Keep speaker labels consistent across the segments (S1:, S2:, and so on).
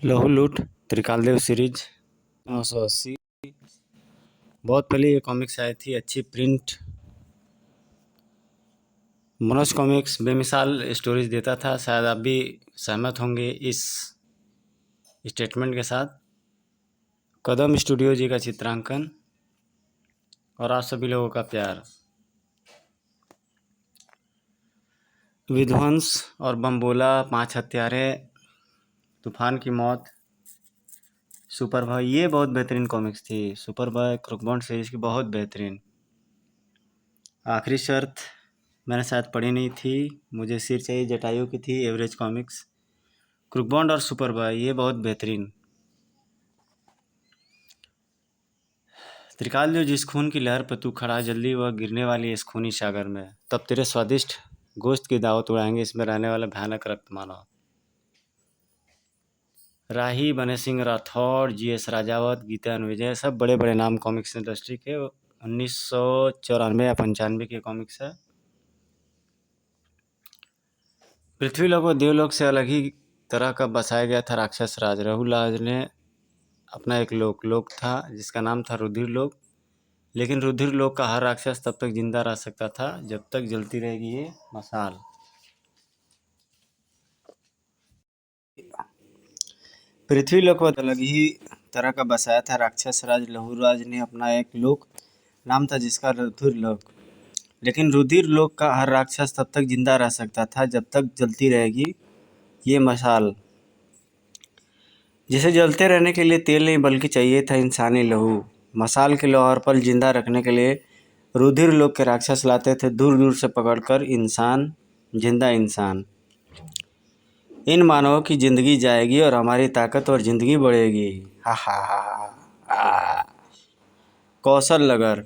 S1: लहू लूट त्रिकालदेव सीरीज 980। बहुत पहले ये कॉमिक्स आई थी, अच्छी प्रिंट। मनोज कॉमिक्स बेमिसाल स्टोरीज देता था। शायद आप भी सहमत होंगे इस स्टेटमेंट के साथ। कदम स्टूडियो जी का चित्रांकन और आप सभी लोगों का प्यार। विध्वंस और बमबोला, 5 हत्यारे, तूफान की मौत, सुपर बॉय, ये बहुत बेहतरीन कॉमिक्स थी। सुपर बॉय क्रूकबॉन्ड सीरीज की बहुत बेहतरीन। आखिरी शर्त मैंने शायद पढ़ी नहीं थी, मुझे सिर चाहिए जटायु की थी। एवरेज कॉमिक्स, क्रूकबॉन्ड और सुपर बॉय, ये बहुत बेहतरीन। त्रिकालदेव, जिस खून की लहर पर तू खड़ा, जल्दी वह गिरने वाली इस खूनी सागर में। तब तेरे स्वादिष्ट गोश्त की दावत उड़ाएंगे इसमें रहने वाला भयानक रक्त मानव। राही, बने सिंह राठौड़, GS राजावत, गीतान विजय, सब बड़े बड़े नाम कॉमिक्स इंडस्ट्री के। 1994 या 95 के कॉमिक्स है। पृथ्वीलोक व देवलोक से अलग ही तरह का बसाया गया था राक्षस राज। रघुराज ने अपना एक लोक था जिसका नाम था रुधिर लोक। लेकिन रुधिर लोक का हर राक्षस तब तक जिंदा रह सकता था जब तक जलती रहेगी ये मशाल। पृथ्वीलोक व अलग ही तरह का बसाया था राक्षस राज। लहूराज ने अपना एक लोक नाम था जिसका रुधिर लोक। लेकिन रुधिर लोक का हर राक्षस तब तक जिंदा रह सकता था जब तक जलती रहेगी ये मशाल। जिसे जलते रहने के लिए तेल नहीं बल्कि चाहिए था इंसानी लहू। मशाल के लोहार पर जिंदा रखने के लिए रुधिर लोक के राक्षस लाते थे दूर दूर से पकड़कर इंसान, जिंदा इंसान। इन मानवों की जिंदगी जाएगी और हमारी ताकत और जिंदगी बढ़ेगी। हा हा हा। कौशल नगर,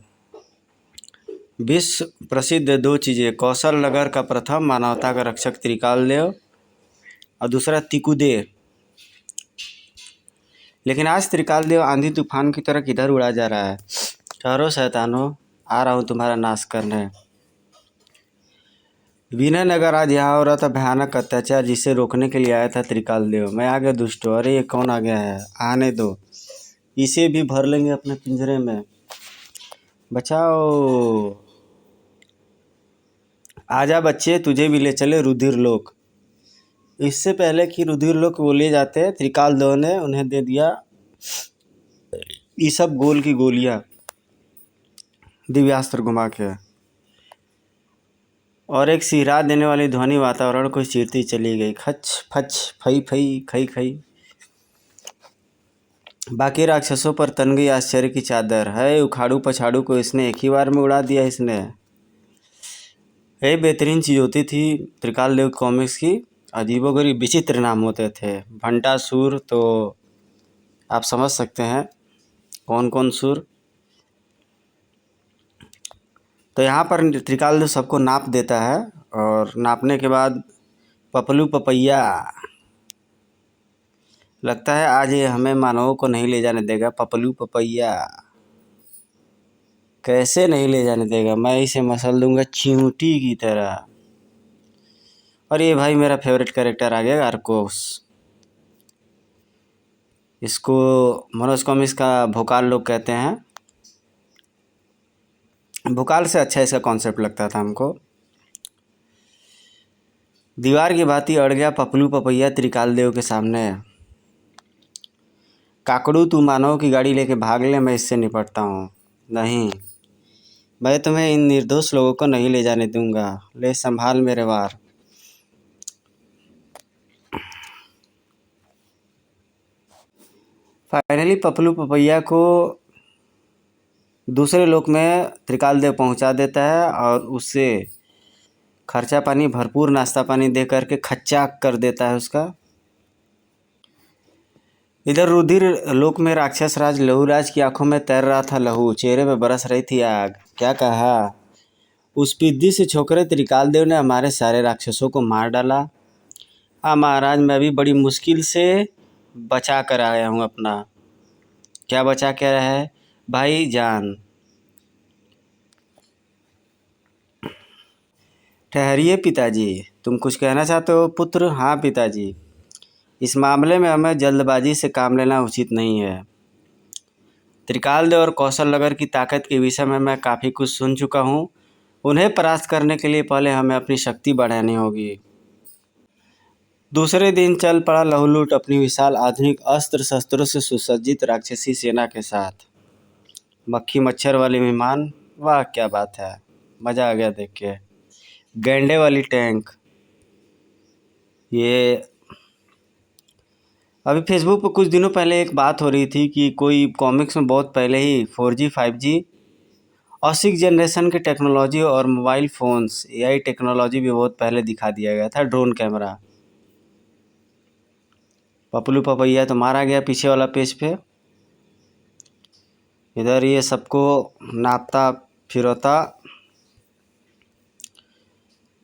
S1: विश्व प्रसिद्ध 2 चीज़ें। कौशल नगर का प्रथम मानवता का रक्षक त्रिकालदेव और दूसरा तिकुदे। लेकिन आज त्रिकालदेव आंधी तूफान की तरह किधर उड़ा जा रहा है। ठहरो शैतानों, आ रहा हूँ तुम्हारा नाश करने। विनयनगर आज यहाँ हो रहा था भयानक अत्याचार जिसे रोकने के लिए आया था त्रिकालदेव। मैं आ गया दुष्टो। अरे ये कौन आ गया है, आने दो, इसे भी भर लेंगे अपने पिंजरे में। बचाओ, आजा बच्चे, तुझे भी ले चले रुधिर लोक। इससे पहले कि रुधिर लोक वो ले जाते, त्रिकालदेव ने उन्हें दे दिया ये सब गोल की गोलियां दिव्यास्त्र घुमा के, और एक सिहरा देने वाली ध्वनि वातावरण को चीरती चली गई। खच फच फई फई खई खई। बाकी राक्षसों पर तन गई आश्चर्य की चादर। है उखाड़ू पछाड़ू को इसने एक ही बार में उड़ा दिया। इसने यही बेहतरीन चीज़ होती थी त्रिकालदेव कॉमिक्स की। अजीबोगरीब विचित्र नाम होते थे। भंटासुर, तो आप समझ सकते हैं कौन कौन सुर। तो यहाँ पर त्रिकालदेव सबको नाप देता है और नापने के बाद पपलू पपैया, लगता है आज ये हमें मानवों को नहीं ले जाने देगा। पपलू पपैया कैसे नहीं ले जाने देगा, मैं इसे मसल दूंगा चींटी की तरह। और ये भाई मेरा फेवरेट कैरेक्टर आ गया आर्कोस। इसको मनोज कॉमिक्स का भोकाल लोग कहते हैं। भोकाल से अच्छा इसका कॉन्सेप्ट लगता था हमको। दीवार की भांति अड़ गया पपलू पपैया त्रिकालदेव के सामने। काकड़ू, तू मानव की गाड़ी लेके भाग ले, मैं इससे निपटता हूँ। नहीं, मैं तुम्हें इन निर्दोष लोगों को नहीं ले जाने दूंगा। ले संभाल मेरे वार। फाइनली पपलू पपैया को दूसरे लोक में त्रिकालदेव पहुंचा देता है और उससे खर्चा पानी भरपूर नाश्ता पानी दे करके खच्चा कर देता है उसका। इधर रुधिर लोक में राक्षस राज लहूराज की आंखों में तैर रहा था लहू, चेहरे में बरस रही थी आग। क्या कहा, उस पिद्दी से छोकरे त्रिकालदेव ने हमारे सारे राक्षसों को मार डाला। हाँ महाराज, मैं भी बड़ी मुश्किल से बचा कर आया हूँ अपना। क्या बचा के आया है भाई जान? ठहरिए पिताजी, तुम कुछ कहना चाहते हो पुत्र? हाँ पिताजी, इस मामले में हमें जल्दबाजी से काम लेना उचित नहीं है। त्रिकालदेव और कौशल नगर की ताकत के विषय में मैं काफ़ी कुछ सुन चुका हूँ। उन्हें परास्त करने के लिए पहले हमें अपनी शक्ति बढ़ानी होगी। दूसरे दिन चल पड़ा लहूलुट अपनी विशाल आधुनिक अस्त्र शस्त्रों से सुसज्जित राक्षसी सेना के साथ। मक्खी मच्छर वाले विमान, वाह क्या बात है, मज़ा आ गया देख के। गैंडे वाली टैंक, ये अभी फेसबुक पर कुछ दिनों पहले एक बात हो रही थी कि कोई कॉमिक्स में बहुत पहले ही 4G 5G और 6 जनरेशन की टेक्नोलॉजी और मोबाइल फ़ोन्स AI टेक्नोलॉजी भी बहुत पहले दिखा दिया गया था। ड्रोन कैमरा, पपलू पपैया तो मारा गया पीछे वाला पेज पे। इधर ये सबको नापता फिरौता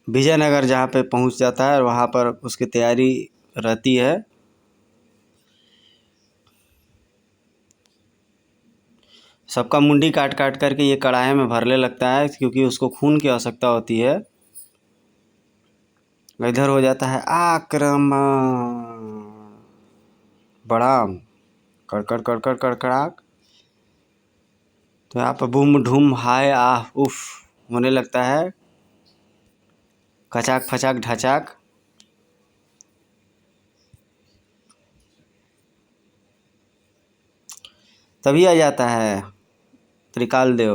S1: विजयनगर जहाँ पे पहुँच जाता है और वहाँ पर उसकी तैयारी रहती है। सबका मुंडी काट काट करके ये कढ़ाई में भरने लगता है क्योंकि उसको खून की आवश्यकता होती है। इधर हो जाता है आक्रमण, बड़ाम, कड़कड़ कड़कड़ कड़कड़ाक। तो यहाँ पर बूम ढूम हाय आह उफ होने लगता है, खचाक फचाक ढचाक। तभी आ जाता है त्रिकालदेव,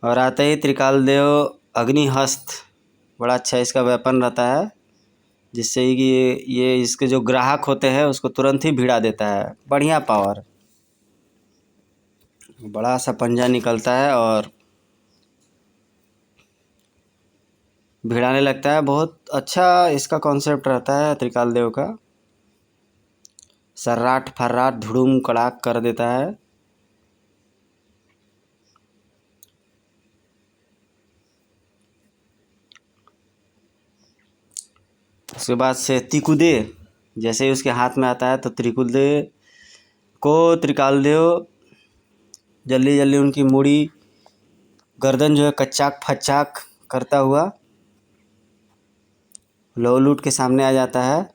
S1: और आते ही त्रिकालदेव अग्निहस्त, बड़ा अच्छा इसका वेपन रहता है जिससे कि ये इसके जो ग्राहक होते हैं उसको तुरंत ही भिड़ा देता है। बढ़िया पावर, बड़ा सा पंजा निकलता है और भिड़ाने लगता है। बहुत अच्छा इसका कॉन्सेप्ट रहता है त्रिकालदेव का। सर्राट फर्राट धुड़ुम कड़ाक कर देता है। उसके बाद से त्रिकुदे जैसे ही उसके हाथ में आता है तो त्रिकुदे को त्रिकालदेव जल्दी जल्दी उनकी मुड़ी गर्दन जो है कच्चाक फच्चाक करता हुआ लहूलुट के सामने आ जाता है।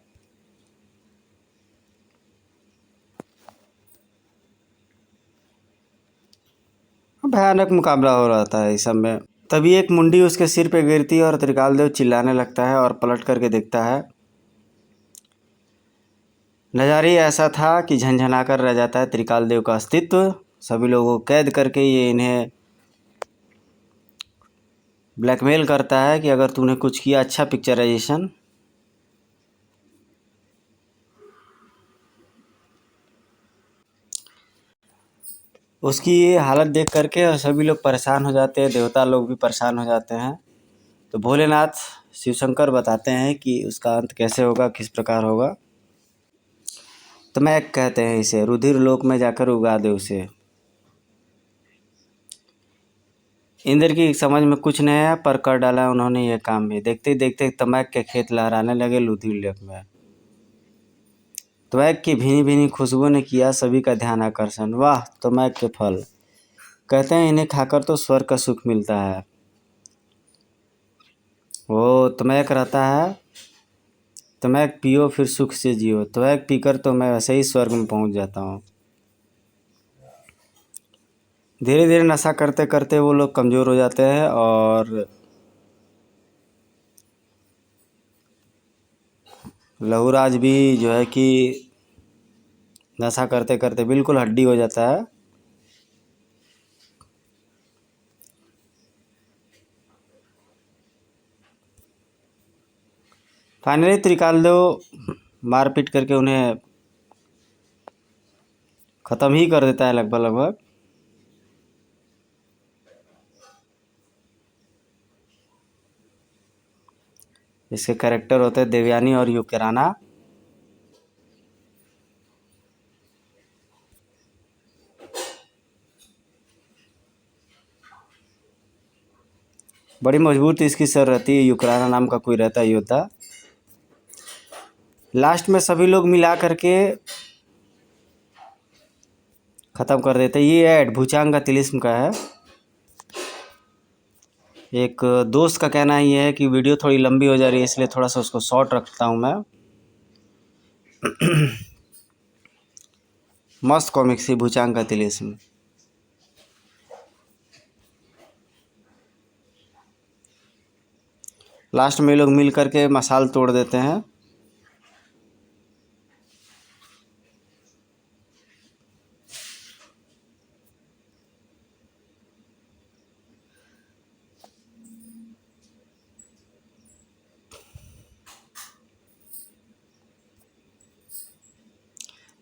S1: भयानक मुकाबला हो रहा था इस सब में। तभी एक मुंडी उसके सिर पे गिरती है और त्रिकालदेव चिल्लाने लगता है और पलट करके देखता है। नज़ारा ही ऐसा था कि झंझना कर रह जाता है त्रिकालदेव का अस्तित्व। सभी लोगों को कैद करके ये इन्हें ब्लैकमेल करता है कि अगर तूने कुछ किया अच्छा पिक्चराइजेशन। उसकी ये हालत देख करके सभी लोग परेशान हो जाते हैं, देवता लोग भी परेशान हो जाते हैं। तो भोलेनाथ शिव शंकर बताते हैं कि उसका अंत कैसे होगा, किस प्रकार होगा। तो मैं कहते हैं इसे रुधिर लोक में जाकर उगा दे उसे। इंद्र की समझ में कुछ नहीं आया पर कर डाला उन्होंने ये काम भी। देखते ही देखते तमैक के खेत लहराने लगे रुधिर लोक में। तमैक की भीनी भीनी खुशबू ने किया सभी का ध्यान आकर्षण। वाह तमैक के फल, कहते हैं इन्हें खाकर तो स्वर्ग का सुख मिलता है। वो तमैक रहता है, तमैक पियो फिर सुख से जियो। तमैक पीकर तो मैं वैसे ही स्वर्ग में पहुंच जाता हूँ। धीरे धीरे नशा करते करते वो लोग कमज़ोर हो जाते हैं और लहूराज भी जो है कि नशा करते करते बिल्कुल हड्डी हो जाता है। फाइनली त्रिकालदेव मारपीट करके उन्हें ख़त्म ही कर देता है लगभग लगभग। इसके कैरेक्टर होते हैं देवयानी और युक्राना। बड़ी मजबूत इसकी सर रहती है। युक्राना नाम का कोई रहता है योद्धा। लास्ट में सभी लोग मिला करके ख़त्म कर देते हैं। ये ऐड भूचांग का तिलिस्म का है। एक दोस्त का कहना ये है कि वीडियो थोड़ी लंबी हो जा रही है, इसलिए थोड़ा सा उसको शॉर्ट रखता हूँ मैं। मस्त कॉमिक्स ही भूचांग का तिलिस्म। लास्ट में ये लोग मिल करके मसाल तोड़ देते हैं।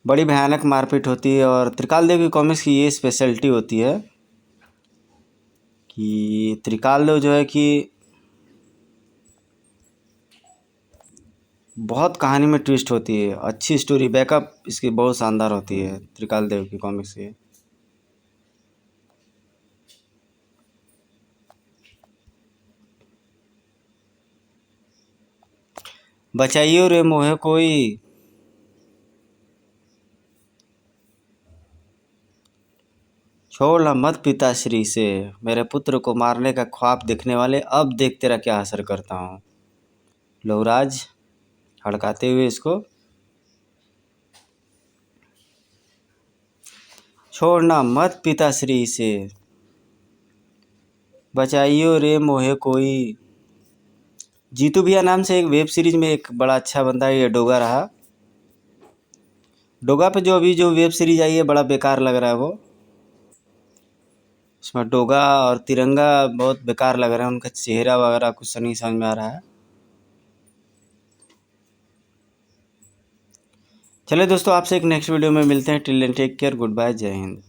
S1: बड़ी भयानक मारपीट होती है और त्रिकाल देव की कॉमिक्स की ये स्पेशलिटी होती है कि त्रिकाल देव जो है कि बहुत कहानी में ट्विस्ट होती है, अच्छी स्टोरी बैकअप इसकी बहुत शानदार होती है त्रिकाल देव की कॉमिक्स की। बचाइयो रे मोहे कोई, छोड़ मत पिताश्री से, मेरे पुत्र को मारने का ख्वाब देखने वाले, अब देख तेरा क्या असर करता हूँ। लहुराज हड़काते हुए इसको, छोड़ना मत पिताश्री से, बचाइयो रे मोहे कोई। जीतू भैया नाम से एक वेब सीरीज में एक बड़ा अच्छा बंदा है, ये डोगा रहा। डोगा पे जो अभी जो वेब सीरीज आई है बड़ा बेकार लग रहा है वो। इसमें डोगा और तिरंगा बहुत बेकार लग रहा है, उनका चेहरा वगैरह कुछ नहीं समझ में आ रहा है। चलिए दोस्तों, आपसे एक नेक्स्ट वीडियो में मिलते हैं। Till then take care, good bye, जय हिंद।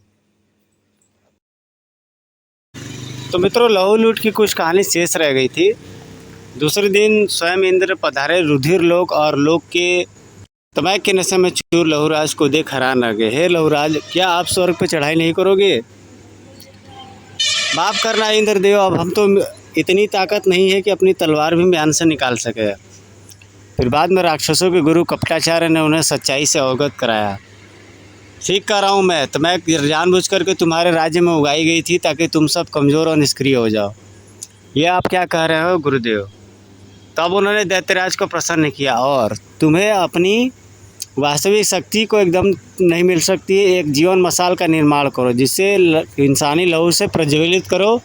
S1: तो मित्रों, लहू लूट की कुछ कहानी शेष रह गई थी। दूसरे दिन स्वयं इंद्र पधारे रुधिर लोक और लोक के तमैक के नशे में चूर लहूराज को देख हैरान रह गए। हे लहूराज, क्या आप स्वर्ग पर चढ़ाई नहीं करोगे? माफ करना इंद्रदेव, अब हम तो इतनी ताकत नहीं है कि अपनी तलवार भी म्यान से निकाल सके। फिर बाद में राक्षसों के गुरु कपटाचार्य ने उन्हें सच्चाई से अवगत कराया। ठीक कर रहा हूँ मैं, तो मैं जानबूझ करके तुम्हारे राज्य में उगाई गई थी ताकि तुम सब कमज़ोर और निष्क्रिय हो जाओ। ये आप क्या कह रहे हो गुरुदेव? तब उन्होंने दैत्यराज को प्रसन्न किया और तुम्हें अपनी वास्तविक शक्ति को एकदम नहीं मिल सकती है। एक जीवन मसाल का निर्माण करो जिससे इंसानी लहू से प्रज्वलित करो।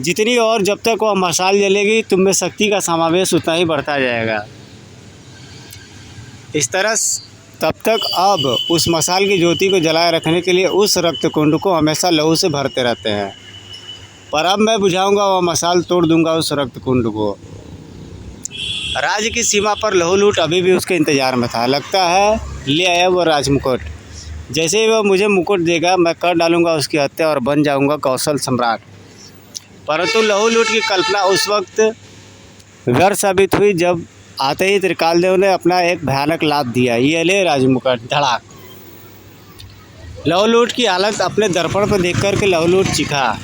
S1: जितनी और जब तक वह मसाल जलेगी तुम में शक्ति का समावेश उतना ही बढ़ता जाएगा। इस तरह तब तक अब उस मसाल की ज्योति को जलाए रखने के लिए उस रक्त कुंड को हमेशा लहू से भरते रहते हैं। पर अब मैं बुझाऊंगा वह मसाल, तोड़ दूंगा उस रक्त कुंड को। राज्य की सीमा पर लहू लूट अभी भी उसके इंतजार में था। लगता है ले आया वो राजमुकुट। जैसे ही वह मुझे मुकुट देगा मैं कर डालूंगा उसकी हत्या और बन जाऊंगा कौशल सम्राट। परंतु लहू लूट की कल्पना उस वक्त व्यर्थ साबित हुई जब आते ही त्रिकाल देव ने अपना एक भयानक लाभ दिया। ये ले राजमुकुट, धड़ाक। लहू लूट की हालत अपने दर्पण पर देख कर के लहू लूट चीखा।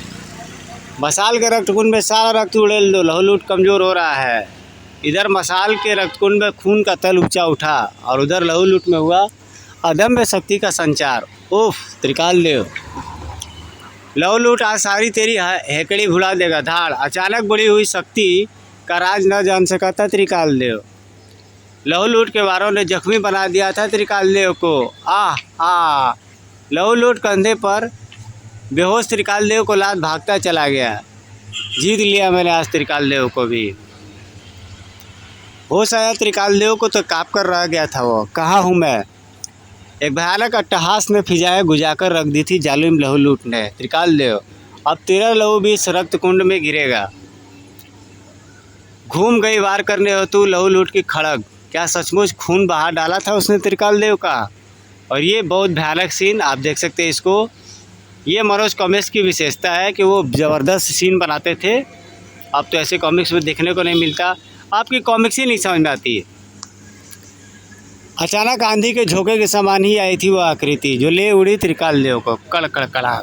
S1: मसाल के रक्तकुंड में सारा रक्त उड़ेल दो, लहू लूट कमज़ोर हो रहा है। इधर मसाल के रक्तकुंड में खून का तल ऊंचा उठा और उधर लहू लूट में हुआ अदम्य शक्ति का संचार। उफ त्रिकाल देव, लहू लूट आज सारी तेरी हेकड़ी भुला देगा। धाड़, अचानक बढ़ी हुई शक्ति का राज न जान सका था त्रिकाल देव। लहू लूट के वारों ने जख्मी बना दिया था त्रिकाल देव को। आह, लहू लूट कंधे पर बेहोश त्रिकाल देव को लाद भागता चला गया। जीत लिया मैंने आज त्रिकाल देव को भी। होश आया त्रिकाल देव को तो काँप कर रह गया था वो। कहाँ हूँ मैं? एक भयानक अट्टहास में फिजाएं गुजाकर रख दी थी जालिम लहू लूट ने। त्रिकाल देव, अब तेरा लहू भी इस रक्त कुंड में गिरेगा। घूम गई वार करने हो तू लहू लूट की खड़ग। क्या सचमुच खून बहा डाला था उसने त्रिकाल देव का? और ये बहुत भयानक सीन आप देख सकते हैं इसको। ये मनोज कॉमिक्स की विशेषता है कि वो ज़बरदस्त सीन बनाते थे। अब तो ऐसे कॉमिक्स में देखने को नहीं मिलता। आपकी कॉमिक्स ही नहीं समझ में आती। अचानक आंधी के झोंके के समान ही आई थी वह आकृति जो ले उड़ी त्रिकाल देव को। कड़ कड़ कड़ा।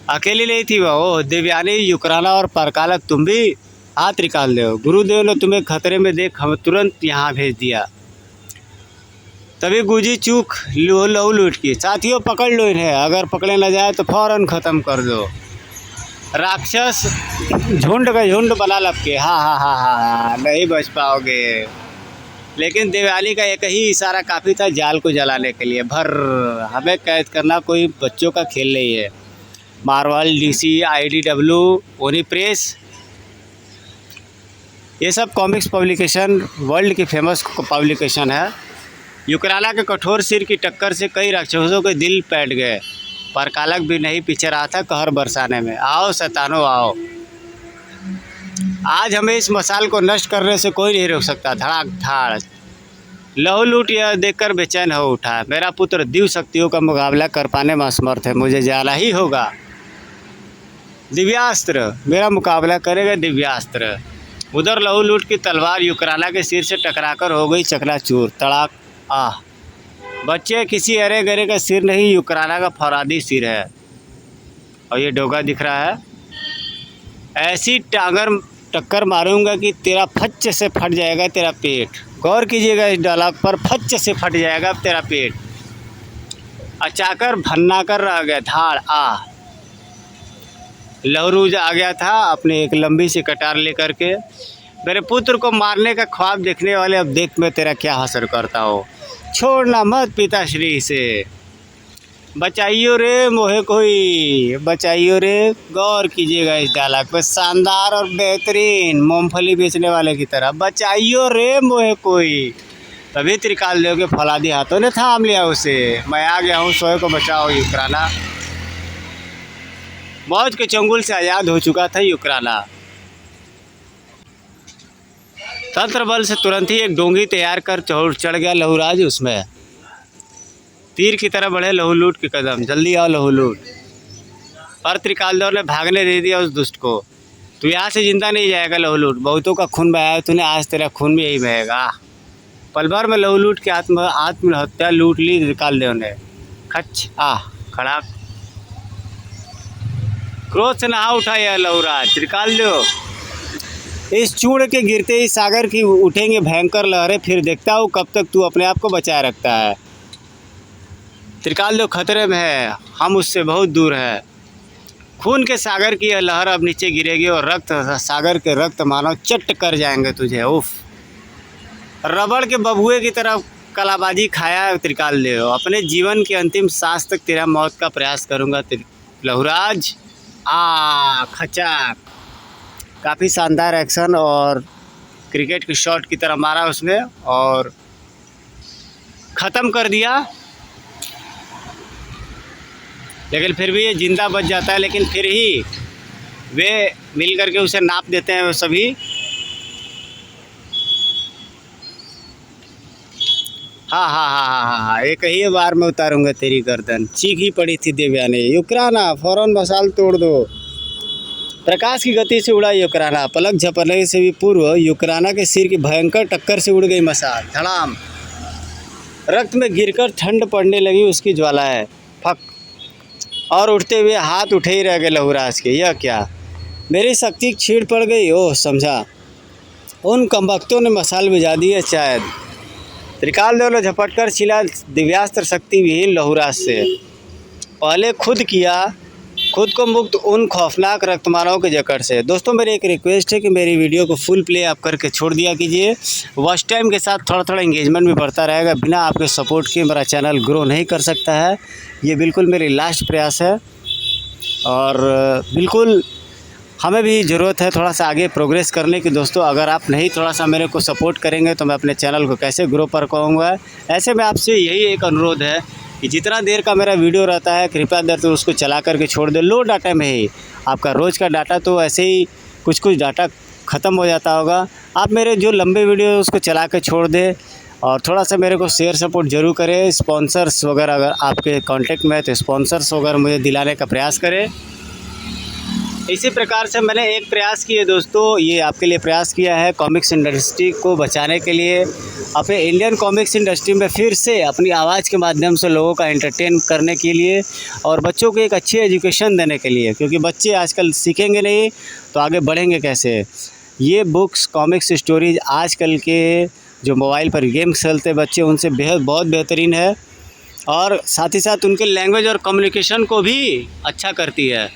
S1: अकेली नहीं थी वह, ओ देवयानी, युकराना और परकालक, तुम भी? हाँ त्रिकाल देव, गुरुदेव ने तुम्हें खतरे में देख हमें तुरंत यहाँ भेज दिया। तभी गूंजी चूक लहू लूट की। साथियों पकड़ लो इन्हें, अगर पकड़े न जाए तो फौरन ख़त्म कर दो। राक्षस झुंड का झुंड बना लपके, हाँ हाँ हाँ हाँ हाँ, नहीं बच पाओगे। लेकिन दिवाली का एक ही इशारा काफ़ी था जाल को जलाने के लिए, भर हमें कैद करना कोई बच्चों का खेल नहीं है। मार्वल, डीसी, आईडीडब्ल्यू, ओनी प्रेस, ये सब कॉमिक्स पब्लिकेशन वर्ल्ड की फेमस पब्लिकेशन है। यूक्राला के कठोर सिर की टक्कर से कई राक्षसों के दिल पैट गए, पर कालक भी नहीं पीछे रहा था कहर बरसाने में। आओ शैतानो आओ, आज हमें इस मसाल को नष्ट करने से कोई नहीं रोक सकता। धड़ाक धाड़ लहू लूट यह देखकर बेचैन हो उठा। मेरा पुत्र दिव्य शक्तियों का मुकाबला कर पाने में असमर्थ है, मुझे जाना ही होगा। दिव्यास्त्र मेरा मुकाबला करेगा, दिव्यास्त्र। उधर लहू लूट की तलवार यूक्राना के सिर से टकराकर हो गई चकनाचूर। तड़ाक आह, बच्चे किसी अरे गरे का सिर नहीं, यूक्राना का फौरादी सिर है। और ये डोगा दिख रहा है, ऐसी टांगर टक्कर मारूंगा कि तेरा फच्च से फट जाएगा तेरा पेट। गौर कीजिएगा इस डायलॉग पर, फच्च से फट जाएगा तेरा पेट। अचाकर भन्ना कर रह गया धाड़ आह। लहरूज आ गया था अपने एक लंबी सी कटार लेकर के। मेरे पुत्र को मारने का ख्वाब देखने वाले, अब देख मैं तेरा क्या हसर करता हूँ। छोड़ना मत पिताश्री से, बचाइयो रे मोहे कोई, बचाइयो रे। गौर कीजिएगा इस डायलॉग पे, शानदार और बेहतरीन मूंगफली बेचने वाले की तरह, बचाइयो रे मोहे कोई। तभी त्रिकाल देव के फौलादी हाथों ने थाम लिया उसे। मैं आ गया हूँ, सोए को बचाओ यूक्राना। मौत के चंगुल से आज़ाद हो चुका था यूक्राना। तंत्र बल से तुरंत ही एक डोंगी तैयार कर चढ़ गया लहूराज उसमें। तीर की तरह बढ़े लहूलूट के कदम, जल्दी आओ लहूलूट। पर त्रिकालदौर ने भागने दे दिया उस दुष्ट को। तू यहाँ से जिंदा नहीं जाएगा लहूलूट, बहुतों का खून बहाया तूने, आज तेरा खून भी यही बहेगा। पल भर में लहूलूट की आत्महत्या लूट ली त्रिकालदेव ने। खच आह खड़ा क्रोध से नहा उठा यह लहूराज। त्रिकालदेव, इस चूर्ण के गिरते ही सागर की उठेंगे भयंकर लहरें, फिर देखता हूँ कब तक तू अपने आप को बचाए रखता है। त्रिकालदेव खतरे में है, हम उससे बहुत दूर है। खून के सागर की यह लहर अब नीचे गिरेगी और रक्त सागर के रक्त मानव चट कर जाएंगे तुझे। उफ, रबड़ के बबुए की तरफ कलाबाजी खाया त्रिकालदेव। अपने जीवन के अंतिम सांस तक तेरा मौत का प्रयास करूँगा लहूराज। खचाक, काफ़ी शानदार एक्शन और क्रिकेट की शॉट की तरह मारा उसने और ख़त्म कर दिया। लेकिन फिर भी ये जिंदा बच जाता है, लेकिन फिर ही वे मिल करके उसे नाप देते हैं वो सभी। हाँ हाँ हाँ हाँ हाँ हाँ, एक ही बार में उतारूंगा तेरी गर्दन। चीख ही पड़ी थी दिव्या ने। यूक्राना फौरन मसाल तोड़ दो। प्रकाश की गति से उड़ा यूक्राना। पलक झपकने से भी पूर्व यूक्राना के सिर की भयंकर टक्कर से उड़ गई मसाल। धड़ाम, रक्त में गिरकर ठंड पड़ने लगी उसकी ज्वालाएं। फक, और उठते हुए हाथ उठे ही रह गए लहूराज के। यह क्या, मेरी शक्ति छीड़ पड़ गई। ओह समझा, उन कमबख्तों ने मसाल बुझा दी है शायद। त्रिकालदेव ने झपट कर छिला दिव्यास्त्र शक्ति विहीन लहूराज से। पहले खुद किया, खुद को मुक्त उन खौफनाक रक्तमानों के जकड़ से। दोस्तों मेरी एक रिक्वेस्ट है कि मेरी वीडियो को फुल प्ले आप करके छोड़ दिया कीजिए। वॉच टाइम के साथ थोड़ा थोड़ा इंगेजमेंट भी बढ़ता रहेगा। बिना आपके सपोर्ट के मेरा चैनल ग्रो नहीं कर सकता है। ये बिल्कुल मेरी लास्ट प्रयास है और बिल्कुल हमें भी ज़रूरत है थोड़ा सा आगे प्रोग्रेस करने की। दोस्तों अगर आप नहीं थोड़ा सा मेरे को सपोर्ट करेंगे तो मैं अपने चैनल को कैसे ग्रो कर पाऊँगा। ऐसे में आपसे यही एक अनुरोध है कि जितना देर का मेरा वीडियो रहता है कृपया देर तो उसको चला करके छोड़ दे। लो डाटा में ही आपका रोज़ का डाटा तो ऐसे ही कुछ डाटा ख़त्म हो जाता होगा। आप मेरे जो लंबे वीडियो उसको चला के छोड़ दे और थोड़ा सा मेरे को शेयर सपोर्ट ज़रूर करें। स्पॉन्सर्स वगैरह अगर आपके कांटेक्ट में है तो स्पॉन्सर्स वगैरह मुझे दिलाने का प्रयास करें। इसी प्रकार से मैंने एक प्रयास किया दोस्तों, ये आपके लिए प्रयास किया है कॉमिक्स इंडस्ट्री को बचाने के लिए, अपने इंडियन कॉमिक्स इंडस्ट्री में फिर से अपनी आवाज़ के माध्यम से लोगों का एंटरटेन करने के लिए और बच्चों को एक अच्छी एजुकेशन देने के लिए, क्योंकि बच्चे आजकल सीखेंगे नहीं तो आगे बढ़ेंगे कैसे। ये बुक्स कॉमिक्स स्टोरीज आजकल के जो मोबाइल पर गेम खेलते बच्चे उनसे बहुत बेहतरीन है और साथ ही साथ उनके लैंग्वेज और कम्युनिकेशन को भी अच्छा करती है।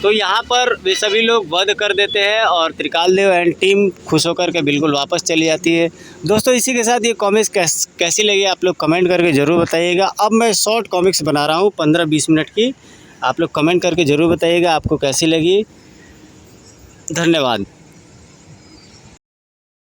S1: तो यहाँ पर वे सभी लोग वध कर देते हैं और त्रिकाल देव एंड टीम खुश होकर के बिल्कुल वापस चली जाती है। दोस्तों इसी के साथ ये कॉमिक्स कैसी लगी आप लोग कमेंट करके ज़रूर बताइएगा। अब मैं शॉर्ट कॉमिक्स बना रहा हूँ 15-20 मिनट की, आप लोग कमेंट करके ज़रूर बताइएगा आपको कैसी लगी। धन्यवाद।